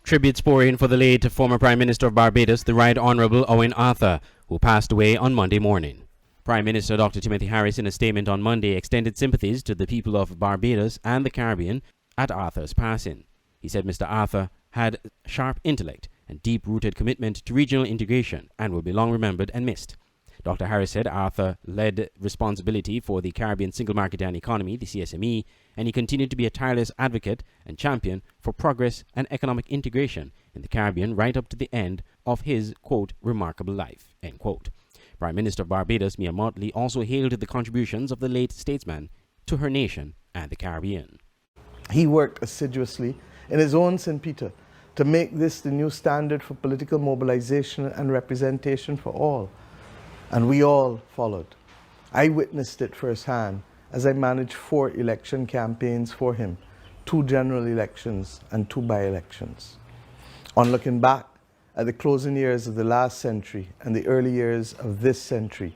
Tributes pour in for the late former Prime Minister of Barbados, the Right Honourable Owen Arthur, who passed away on Monday morning. Prime Minister Dr. Timothy Harris, in a statement on Monday, extended sympathies to the people of Barbados and the Caribbean at Arthur's passing. He said Mr. Arthur had sharp intellect and deep-rooted commitment to regional integration and will be long remembered and missed. Dr. Harris said Arthur led responsibility for the Caribbean Single Market and Economy, the CSME, and he continued to be a tireless advocate and champion for progress and economic integration in the Caribbean right up to the end of his, quote, remarkable life, end quote. Prime Minister of Barbados, Mia Mottley, also hailed the contributions of the late statesman to her nation and the Caribbean. He worked assiduously in his own St. Peter to make this the new standard for political mobilization and representation for all. And we all followed. I witnessed it firsthand as I managed 4 election campaigns for him, 2 general elections and 2 by-elections. On looking back at the closing years of the last century and the early years of this century,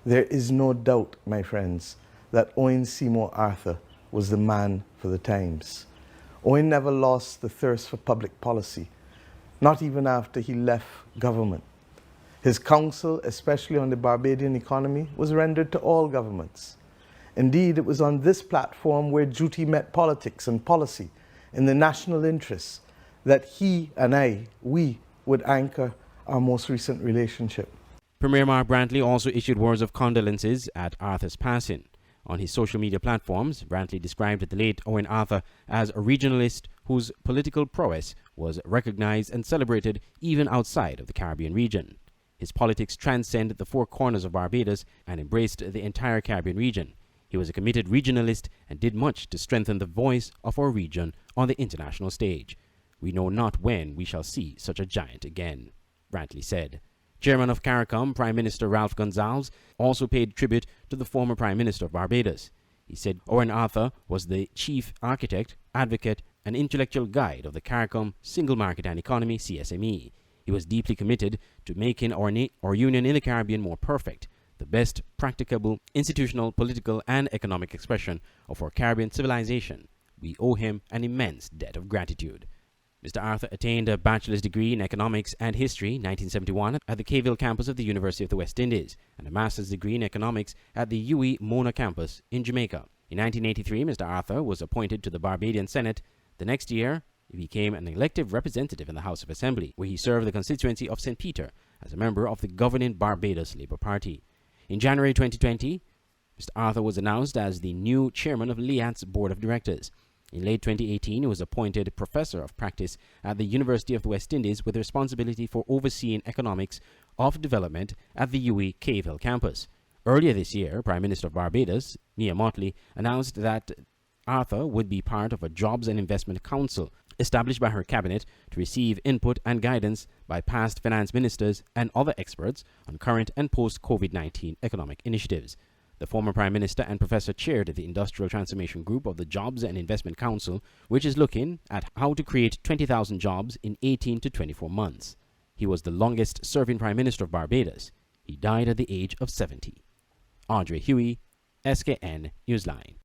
there is no doubt, my friends, that Owen Seymour Arthur was the man for the times. Owen never lost the thirst for public policy, not even after he left government. His counsel, especially on the Barbadian economy, was rendered to all governments. Indeed, it was on this platform where duty met politics and policy in the national interests that he and we would anchor our most recent relationship. Premier Mark Brantley also issued words of condolences at Arthur's passing. On his social media platforms, Brantley described the late Owen Arthur as a regionalist whose political prowess was recognized and celebrated even outside of the Caribbean region. His politics transcended the 4 corners of Barbados and embraced the entire Caribbean region. He was a committed regionalist and did much to strengthen the voice of our region on the international stage. We know not when we shall see such a giant again, Brantley said. Chairman of CARICOM, Prime Minister Ralph Gonsalves, also paid tribute to the former Prime Minister of Barbados. He said Owen Arthur was the chief architect, advocate, and intellectual guide of the CARICOM Single Market and Economy, CSME. He was deeply committed to making our union in the Caribbean more perfect, the best practicable institutional, political, and economic expression of our Caribbean civilization. We owe him an immense debt of gratitude. Mr. Arthur attained a bachelor's degree in economics and history 1971 at the Cayville campus of the University of the West Indies and a master's degree in economics at the UWI Mona campus in Jamaica. In 1983, Mr. Arthur was appointed to the Barbadian Senate. The next year, he became an elective representative in the House of Assembly, where he served the constituency of St. Peter as a member of the governing Barbados Labour Party. In January 2020, Mr. Arthur was announced as the new chairman of LIAT's Board of Directors. In late 2018, he was appointed professor of practice at the University of the West Indies with responsibility for overseeing economics of development at the UWI Cayville campus. Earlier this year, Prime Minister of Barbados, Mia Mottley, announced that Arthur would be part of a Jobs and Investment Council established by her cabinet to receive input and guidance by past finance ministers and other experts on current and post-COVID-19 economic initiatives. The former Prime Minister and Professor chaired the Industrial Transformation Group of the Jobs and Investment Council, which is looking at how to create 20,000 jobs in 18 to 24 months. He was the longest-serving Prime Minister of Barbados. He died at the age of 70. Andre Huey, SKN Newsline.